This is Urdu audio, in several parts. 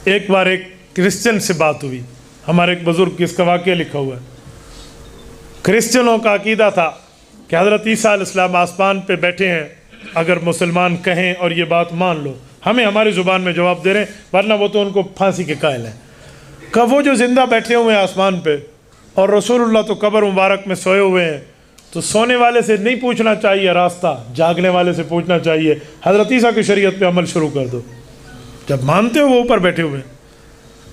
ایک بار ایک کرسچن سے بات ہوئی، ہمارے ایک بزرگ کی اس کا واقعہ لکھا ہوا ہے۔ کرسچنوں کا عقیدہ تھا کہ حضرت عیسیٰ علیہ السلام آسمان پہ بیٹھے ہیں، اگر مسلمان کہیں اور یہ بات مان لو، ہمیں ہماری زبان میں جواب دے رہے ہیں، ورنہ وہ تو ان کو پھانسی کے قائل ہیں۔ کہ وہ جو زندہ بیٹھے ہوئے ہیں آسمان پہ اور رسول اللہ تو قبر مبارک میں سوئے ہوئے ہیں، تو سونے والے سے نہیں پوچھنا چاہیے راستہ، جاگنے والے سے پوچھنا چاہیے، حضرت عیسیٰ کی شریعت پہ عمل شروع کر دو۔ جب مانتے ہو وہ اوپر بیٹھے ہوئے ہیں،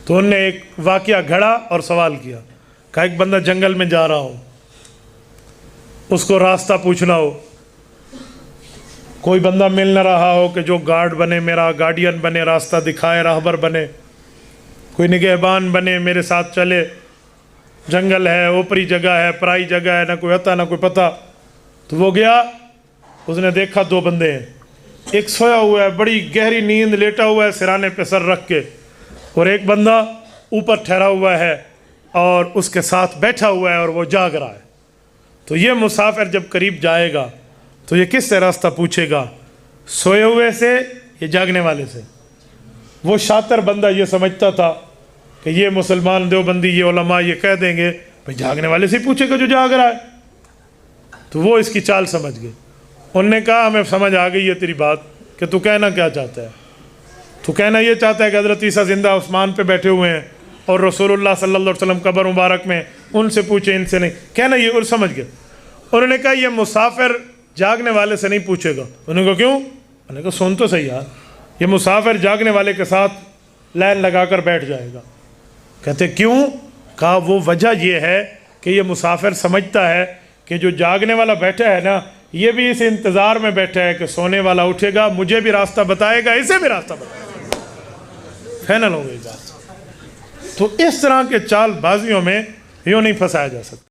تو انہوں نے ایک واقعہ گھڑا اور سوال کیا، کہ ایک بندہ جنگل میں جا رہا ہو، اس کو راستہ پوچھنا ہو، کوئی بندہ مل نہ رہا ہو کہ جو گارڈ بنے، میرا گارڈین بنے، راستہ دکھائے، راہبر بنے، کوئی نگہبان بنے، میرے ساتھ چلے، جنگل ہے، اوپری جگہ ہے، پرائی جگہ ہے، نہ کوئی عطا نہ کوئی پتہ۔ تو وہ گیا، اس نے دیکھا دو بندے ہیں، ایک سویا ہوا ہے، بڑی گہری نیند لیٹا ہوا ہے سرانے پہ سر رکھ کے، اور ایک بندہ اوپر ٹھہرا ہوا ہے اور اس کے ساتھ بیٹھا ہوا ہے اور وہ جاگ رہا ہے۔ تو یہ مسافر جب قریب جائے گا تو یہ کس سے راستہ پوچھے گا؟ سوئے ہوئے سے یا جاگنے والے سے؟ وہ شاطر بندہ یہ سمجھتا تھا کہ یہ مسلمان دیوبندی، یہ علماء یہ کہہ دیں گے بھئی جاگنے والے سے پوچھے گا جو جاگ رہا ہے۔ تو وہ اس کی چال سمجھ گئے، انہوں نے کہا ہمیں سمجھ آ گئی ہے تیری بات، کہ تو کہنا کیا چاہتا ہے؟ تو کہنا یہ چاہتا ہے کہ حضرت عیسیٰ زندہ آسمان پہ بیٹھے ہوئے ہیں اور رسول اللہ صلی اللہ علیہ وسلم قبر مبارک میں، ان سے پوچھے، ان سے نہیں کہنا، یہ اور سمجھ گئے۔ انہوں نے کہا یہ مسافر جاگنے والے سے نہیں پوچھے گا۔ انہوں نے کہا کیوں؟ انہوں نے کہا سن تو صحیح یار، یہ مسافر جاگنے والے کے ساتھ لائن لگا کر بیٹھ جائے گا۔ کہتے کیوں؟ کہا وہ وجہ یہ ہے کہ یہ مسافر سمجھتا ہے کہ جو جاگنے والا بیٹھا ہے نا، یہ بھی اس انتظار میں بیٹھا ہے کہ سونے والا اٹھے گا، مجھے بھی راستہ بتائے گا، اسے بھی راستہ بتائے گا۔ فائنل ہو گئی بات۔ تو اس طرح کے چال بازیوں میں یوں نہیں پھنسایا جا سکتا۔